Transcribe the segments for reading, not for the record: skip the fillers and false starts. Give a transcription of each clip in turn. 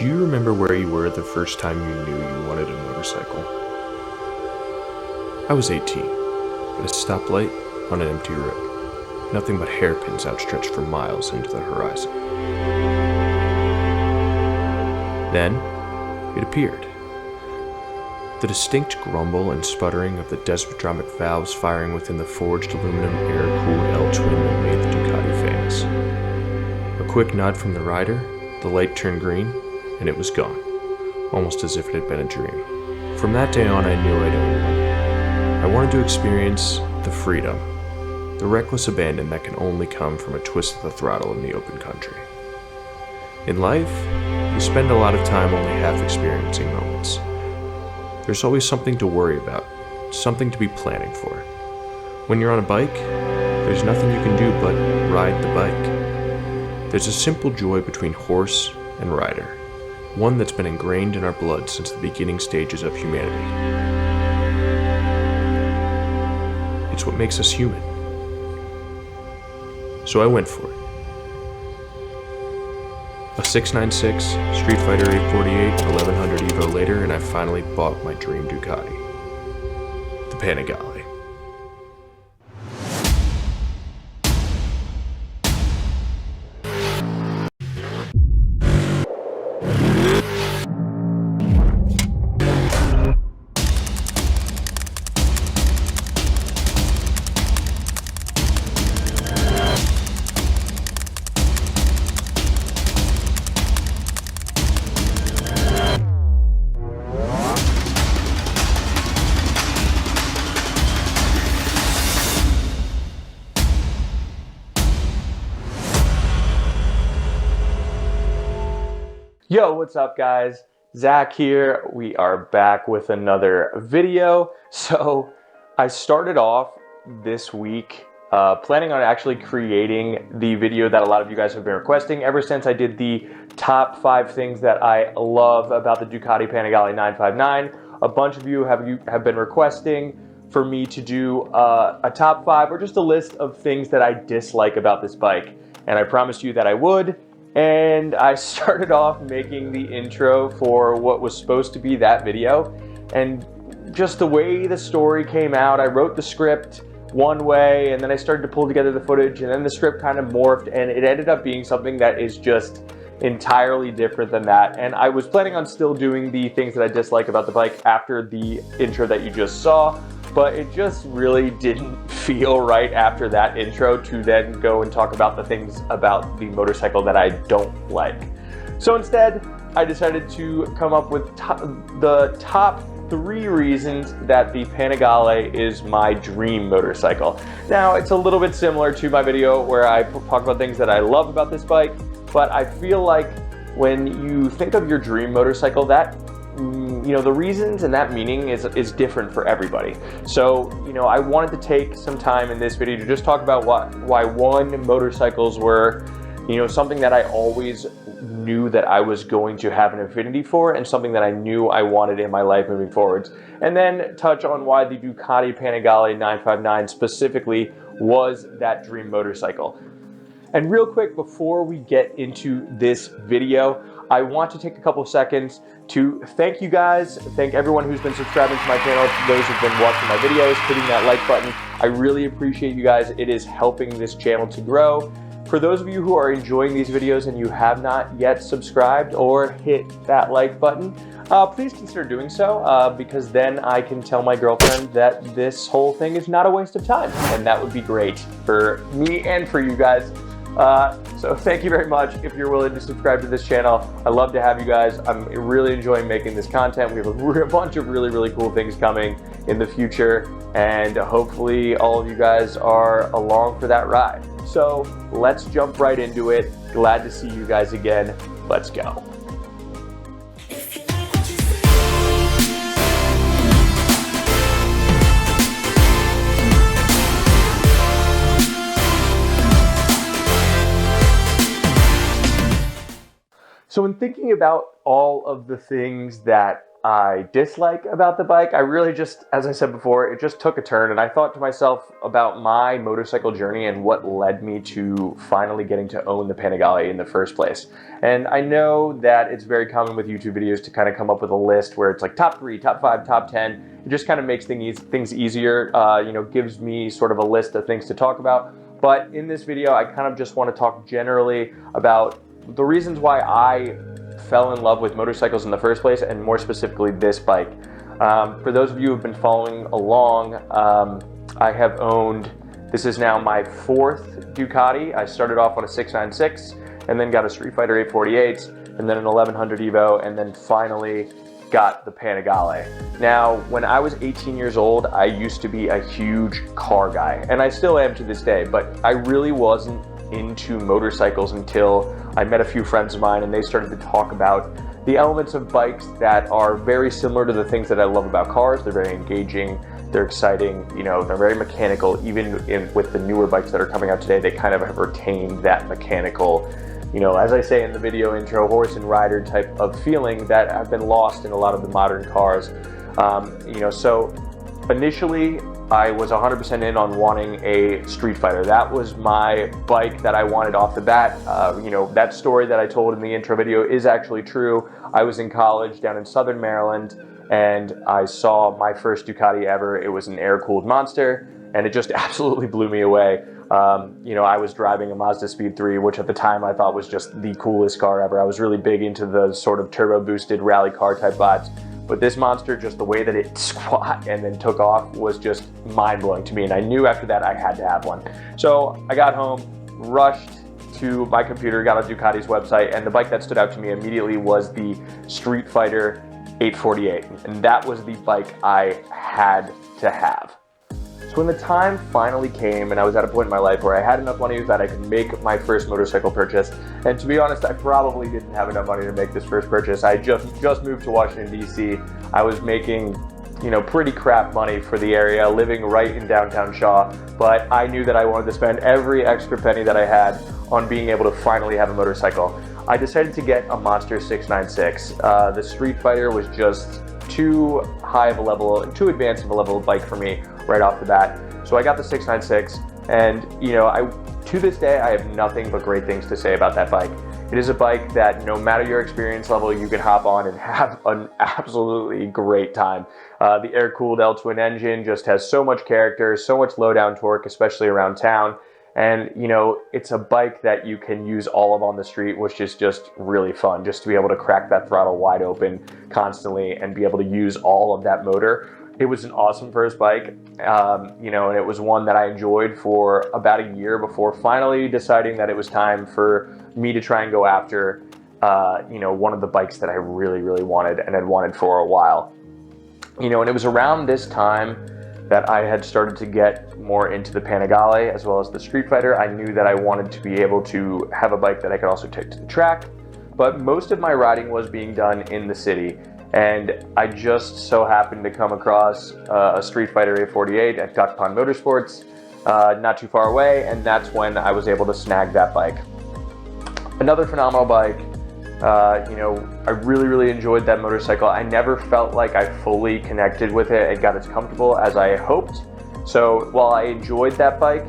Do you remember where you were the first time you knew you wanted a motorcycle? I was 18, at a stoplight on an empty road. Nothing but hairpins outstretched for miles into the horizon. Then, it appeared. The distinct grumble and sputtering of the despotromic valves firing within the forged aluminum air-cooled L-twin that made the Ducati famous. A quick nod from the rider, the light turned green, and it was gone, almost as if it had been a dream. From that day on, I knew I'd own one. I wanted to experience the freedom, the reckless abandon that can only come from a twist of the throttle in the open country. In life, you spend a lot of time only half experiencing moments. There's always something to worry about, something to be planning for. When you're on a bike, there's nothing you can do but ride the bike. There's a simple joy between horse and rider, one that's been ingrained in our blood since the beginning stages of humanity. It's what makes us human. So I went for it. A 696, Street Fighter 848, 1100 Evo later, and I finally bought my dream Ducati. The Panigale. Yo, what's up guys? Zach here. We are back with another video. So I started off this week planning on actually creating the video that a lot of you guys have been requesting ever since I did the top 5 things that I love about the Ducati Panigale 959. A bunch of you have been requesting for me to do a top 5 or just a list of things that I dislike about this bike. And I promised you that I would. And I started off making the intro for what was supposed to be that video, and just the way the story came out, I wrote the script one way and then I started to pull together the footage, and then the script kind of morphed and it ended up being something that is just entirely different than that. And I was planning on still doing the things that I dislike about the bike after the intro that you just saw, but it just really didn't feel right after that intro to then go and talk about the things about the motorcycle that I don't like. So instead, I decided to come up with the top 3 reasons that the Panigale is my dream motorcycle. Now, it's a little bit similar to my video where I talk about things that I love about this bike, but I feel like when you think of your dream motorcycle, that the reasons and that meaning is different for everybody. So, I wanted to take some time in this video to just talk about why motorcycles were, something that I always knew that I was going to have an affinity for, and something that I knew I wanted in my life moving forwards. And then touch on why the Ducati Panigale 959 specifically was that dream motorcycle. And real quick, before we get into this video, I want to take a couple of seconds to thank you guys, thank everyone who's been subscribing to my channel, those who've been watching my videos, hitting that like button. I really appreciate you guys. It is helping this channel to grow. For those of you who are enjoying these videos and you have not yet subscribed or hit that like button, please consider doing so, because then I can tell my girlfriend that this whole thing is not a waste of time, and that would be great for me and for you guys. So thank you very much if you're willing to subscribe to this channel. I love to have you guys. I'm really enjoying making this content. We have a bunch of really cool things coming in the future, and hopefully all of you guys are along for that ride. So let's jump right into it. Glad to see you guys again. Let's go. So in thinking about all of the things that I dislike about the bike. I really just, as I said before, it just took a turn, and I thought to myself about my motorcycle journey and what led me to finally getting to own the Panigale in the first place. And I know that it's very common with YouTube videos to kind of come up with a list where it's like top 3, top 5, top 10. It just kind of makes things easier, gives me sort of a list of things to talk about. But in this video, I kind of just want to talk generally about the reasons why I fell in love with motorcycles in the first place, and more specifically this bike. For those of you who have been following along, I have owned, this is now my 4th Ducati. I started off on a 696 and then got a Street Fighter 848 and then an 1100 Evo, and then finally got the Panigale. Now, when I was 18 years old, I used to be a huge car guy, and I still am to this day, but I really wasn't into motorcycles until I met a few friends of mine and they started to talk about the elements of bikes that are very similar to the things that I love about cars. They're very engaging, they're exciting, they're very mechanical. Even with the newer bikes that are coming out today, they kind of have retained that mechanical, as I say in the video intro, horse and rider type of feeling that have been lost in a lot of the modern cars. So initially, I was 100% in on wanting a Street Fighter. That was my bike that I wanted off the bat. That story that I told in the intro video is actually true. I was in college down in Southern Maryland, and I saw my first Ducati ever. It was an air-cooled monster, and it just absolutely blew me away. I was driving a Mazda Speed 3, which at the time I thought was just the coolest car ever. I was really big into the sort of turbo-boosted rally car type bots. But this monster, just the way that it squat and then took off was just mind-blowing to me, and I knew after that I had to have one. So I got home, rushed to my computer, got on Ducati's website, and the bike that stood out to me immediately was the Street Fighter 848, and that was the bike I had to have. So when the time finally came and I was at a point in my life where I had enough money that I could make my first motorcycle purchase, and to be honest, I probably didn't have enough money to make this first purchase. I just moved to Washington, D.C. I was making, pretty crap money for the area, living right in downtown Shaw, but I knew that I wanted to spend every extra penny that I had on being able to finally have a motorcycle. I decided to get a Monster 696. The Street Fighter was just too high of a level, too advanced of a level of bike for me right off the bat. So I got the 696, and to this day I have nothing but great things to say about that bike. It is a bike that no matter your experience level, you can hop on and have an absolutely great time. The air-cooled L-twin engine just has so much character, so much low-down torque, especially around town. And it's a bike that you can use all of on the street, which is just really fun, just to be able to crack that throttle wide open constantly and be able to use all of that motor. It was an awesome first bike, and it was one that I enjoyed for about a year before finally deciding that it was time for me to try and go after, one of the bikes that I really, really wanted and had wanted for a while. And it was around this time that I had started to get more into the Panigale as well as the Street Fighter. I knew that I wanted to be able to have a bike that I could also take to the track, but most of my riding was being done in the city. And I just so happened to come across a Street Fighter 848 at Ducati Panigale Motorsports, not too far away, and that's when I was able to snag that bike. Another phenomenal bike. I really, really enjoyed that motorcycle. I never felt like I fully connected with it and got as comfortable as I hoped. So while I enjoyed that bike,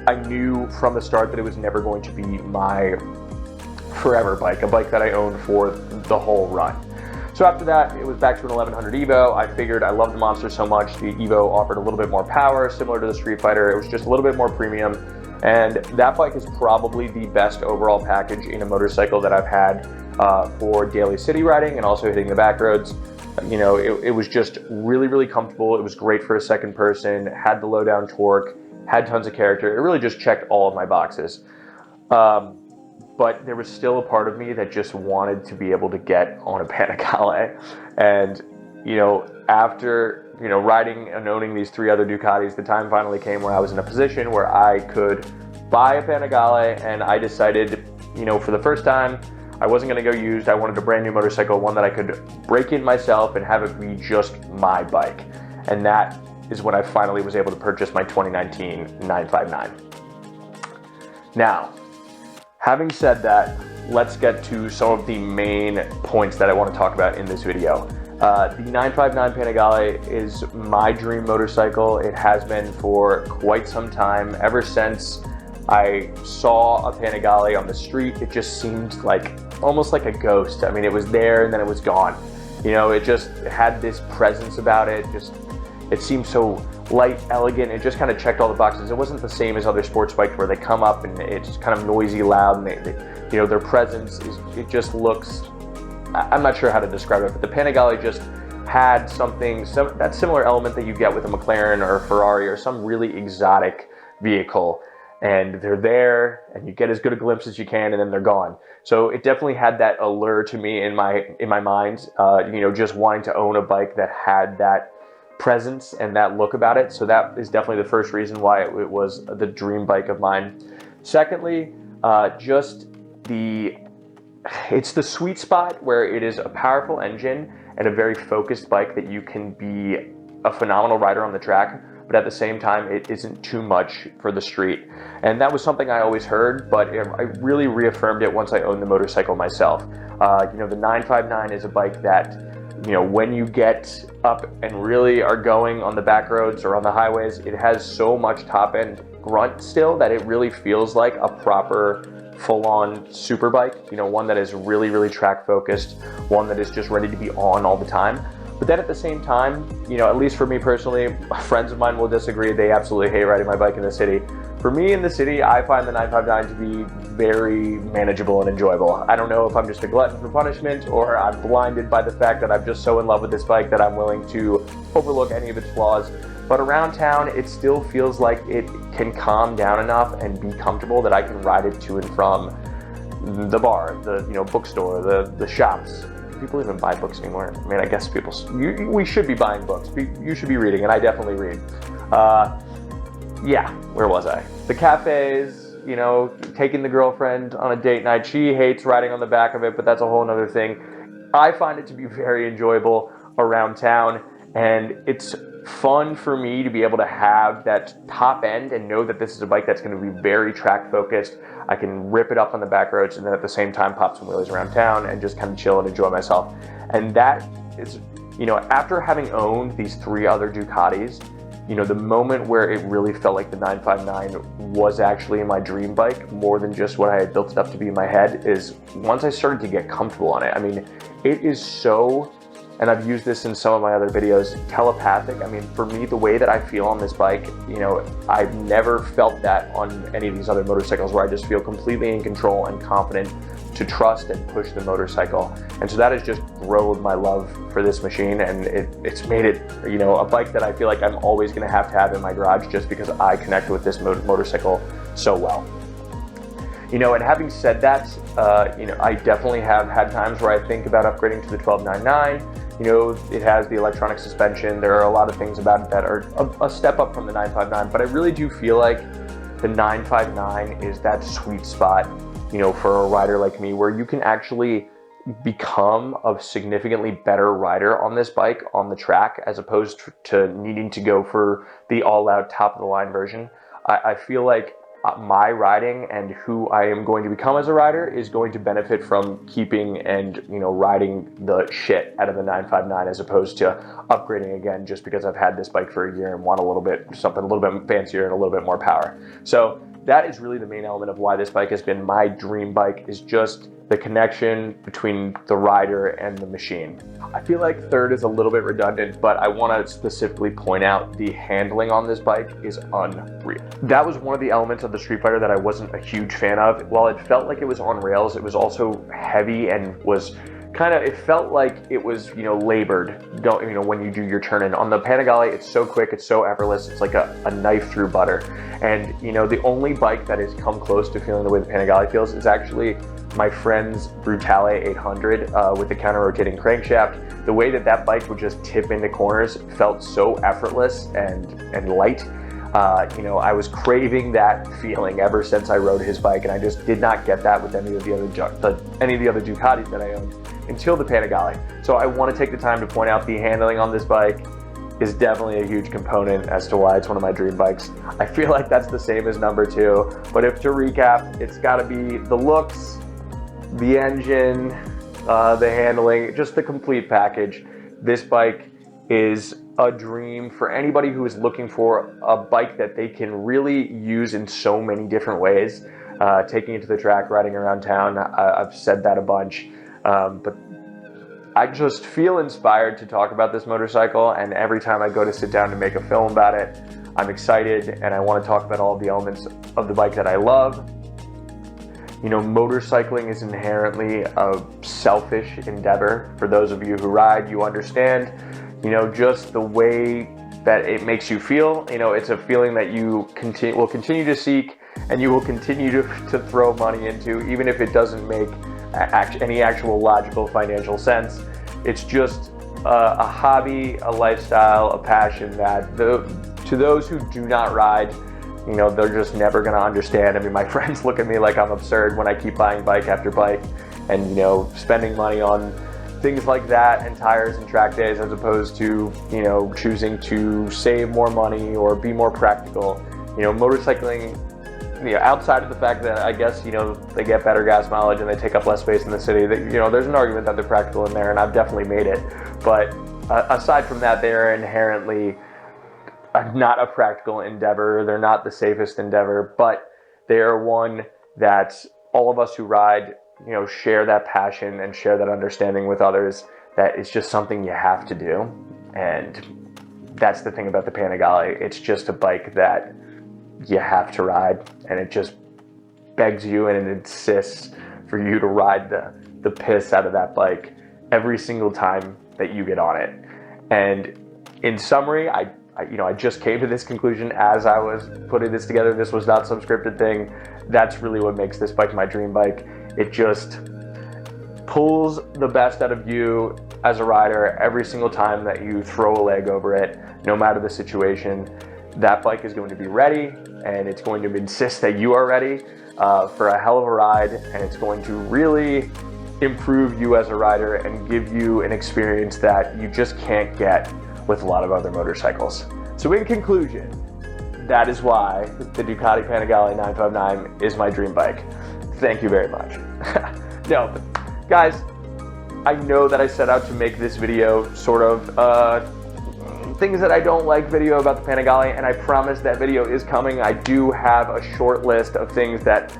I knew from the start that it was never going to be my forever bike, a bike that I owned for the whole run. So after that, it was back to an 1100 Evo. I figured I loved the monster so much. The Evo offered a little bit more power, similar to the Street Fighter. It was just a little bit more premium. And that bike is probably the best overall package in a motorcycle that I've had for daily city riding and also hitting the back roads. It was just really, really comfortable. It was great for a second person, had the low down torque, had tons of character. It really just checked all of my boxes. But there was still a part of me that just wanted to be able to get on a Panigale. And, after, riding and owning these 3 other Ducatis, the time finally came where I was in a position where I could buy a Panigale, and I decided, for the first time, I wasn't going to go used. I wanted a brand new motorcycle, one that I could break in myself and have it be just my bike. And that is when I finally was able to purchase my 2019 959. Now, having said that, let's get to some of the main points that I want to talk about in this video. The 959 Panigale is my dream motorcycle. It has been for quite some time. Ever since I saw a Panigale on the street, it just seemed like almost like a ghost. I mean, it was there and then it was gone. You know, it just had this presence about it. It seemed so light, elegant. It just kind of checked all the boxes. It wasn't the same as other sports bikes where they come up and it's kind of noisy, loud, and they you know, their presence is, it just looks, I'm not sure how to describe it, but the Panigale just had something, that similar element that you get with a McLaren or a Ferrari or some really exotic vehicle. And they're there and you get as good a glimpse as you can and then they're gone. So it definitely had that allure to me in my mind, you know, just wanting to own a bike that had that presence and that look about it. So that is definitely the first reason why it was the dream bike of mine. Secondly, it's the sweet spot where it is a powerful engine and a very focused bike that you can be a phenomenal rider on the track, but at the same time, it isn't too much for the street. And that was something I always heard, but I really reaffirmed it once I owned the motorcycle myself. You know, the 959 is a bike that, you know, when you get up and really are going on the back roads or on the highways, it has so much top end grunt still that it really feels like a proper full-on super bike, you know, one that is really, really track focused, one that is just ready to be on all the time. But then at the same time, you know, at least for me personally, friends of mine will disagree. They absolutely hate riding my bike in the city. For me in the city, I find the 959 to be very manageable and enjoyable. I don't know if I'm just a glutton for punishment or I'm blinded by the fact that I'm just so in love with this bike that I'm willing to overlook any of its flaws. But around town, it still feels like it can calm down enough and be comfortable that I can ride it to and from the bar, the bookstore, the shops. Do people even buy books anymore? I mean, I guess we should be buying books. You should be reading, and I definitely read. Yeah, where was I? The cafes, you know, taking the girlfriend on a date night. She hates riding on the back of it, but that's a whole nother thing. I find it to be very enjoyable around town, and it's fun for me to be able to have that top end and know that this is a bike that's going to be very track focused. I can rip it up on the back roads and then at the same time pop some wheelies around town and just kind of chill and enjoy myself. And that is, you know, after having owned these 3 other Ducatis, you know, the moment where it really felt like the 959 was actually my dream bike more than just what I had built it up to be in my head is once I started to get comfortable on it. I mean, it is so, and I've used this in some of my other videos, telepathic. I mean, for me, the way that I feel on this bike, you know, I've never felt that on any of these other motorcycles where I just feel completely in control and confident to trust and push the motorcycle. And so that has just grown my love for this machine, and it's made it, you know, a bike that I feel like I'm always gonna have in my garage just because I connect with this motorcycle so well. You know, and having said that, you know, I definitely have had times where I think about upgrading to the 1299. You know, it has the electronic suspension. There are a lot of things about it that are a step up from the 959, but I really do feel like the 959 is that sweet spot, you know, for a rider like me where you can actually become a significantly better rider on this bike on the track as opposed to needing to go for the all-out top-of-the-line version. I feel like my riding and who I am going to become as a rider is going to benefit from keeping and, you know, riding the shit out of the 959 as opposed to upgrading again just because I've had this bike for a year and want something a little bit fancier and a little bit more power. So that is really the main element of why this bike has been my dream bike, is just the connection between the rider and the machine. I feel like third is a little bit redundant, but I want to specifically point out the handling on this bike is unreal. That was one of the elements of the Street Fighter that I wasn't a huge fan of. While it felt like it was on rails, it was also heavy and was kind of, it felt like it was, you know, labored, you know, when you do your turn in. On the Panigale, it's so quick, it's so effortless, it's like a knife through butter. And, you know, the only bike that has come close to feeling the way the Panigale feels is actually my friend's Brutale 800 with the counter-rotating crankshaft. The way that that bike would just tip into corners felt so effortless and light. You know, I was craving that feeling ever since I rode his bike, and I just did not get that with any of the other Ducatis that I owned until the Panigale. So I want to take the time to point out the handling on this bike is definitely a huge component as to why it's one of my dream bikes. I feel like that's the same as number 2, but if to recap, it's got to be the looks, the engine, the handling, just the complete package. this bike is a dream for anybody who is looking for a bike that they can really use in so many different ways. Taking it to the track, riding around town, I've said that a bunch, but I just feel inspired to talk about this motorcycle, and every time I go to sit down to make a film about it, I'm excited and I want to talk about all the elements of the bike that I love. You know, motorcycling is inherently a selfish endeavor. For those of you who ride, you understand, you know, just the way that it makes you feel. You know, it's a feeling that you will continue to seek, and you will continue to throw money into, even if it doesn't make any actual logical financial sense. It's just a hobby, a lifestyle, a passion that to those who do not ride, you know, they're just never gonna understand. I mean, my friends look at me like I'm absurd when I keep buying bike after bike and, you know, spending money on things like that and tires and track days, as opposed to, you know, choosing to save more money or be more practical. You know, motorcycling, you know, outside of the fact that I guess, you know, they get better gas mileage and they take up less space in the city, that, you know, there's an argument that they're practical in there, and I've definitely made it. But aside from that, they're inherently not a practical endeavor. They're not the safest endeavor, but they are one that all of us who ride, you know, share that passion and share that understanding with others, that it's just something you have to do. And that's the thing about the Panigale. It's just a bike that you have to ride, and it just begs you and it insists for you to ride the piss out of that bike every single time that you get on it. And in summary, I just came to this conclusion as I was putting this together. This was not some scripted thing. That's really what makes this bike my dream bike. It just pulls the best out of you as a rider every single time that you throw a leg over it, no matter the situation. That bike is going to be ready, and it's going to insist that you are ready for a hell of a ride, and it's going to really improve you as a rider and give you an experience that you just can't get with a lot of other motorcycles. So in conclusion, that is why the Ducati Panigale 959 is my dream bike. Thank you very much. No, but guys, I know that I set out to make this video sort of things that I don't like video about the Panigale, and I promise that video is coming. I do have a short list of things that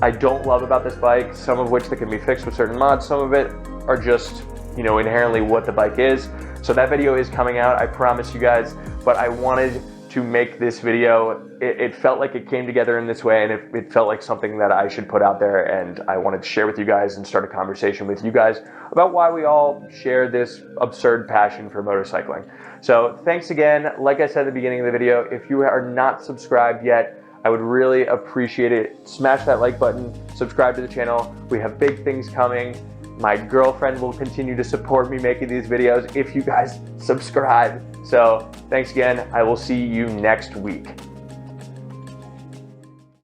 I don't love about this bike, some of which that can be fixed with certain mods, some of it are just, you know, inherently what the bike is. So that video is coming out, I promise you guys, but I wanted to make this video. It felt like it came together in this way, and it felt like something that I should put out there, and I wanted to share with you guys and start a conversation with you guys about why we all share this absurd passion for motorcycling. So thanks again. Like I said at the beginning of the video, if you are not subscribed yet, I would really appreciate it. Smash that like button, subscribe to the channel. We have big things coming. My girlfriend will continue to support me making these videos if you guys subscribe. So thanks again. I will see you next week.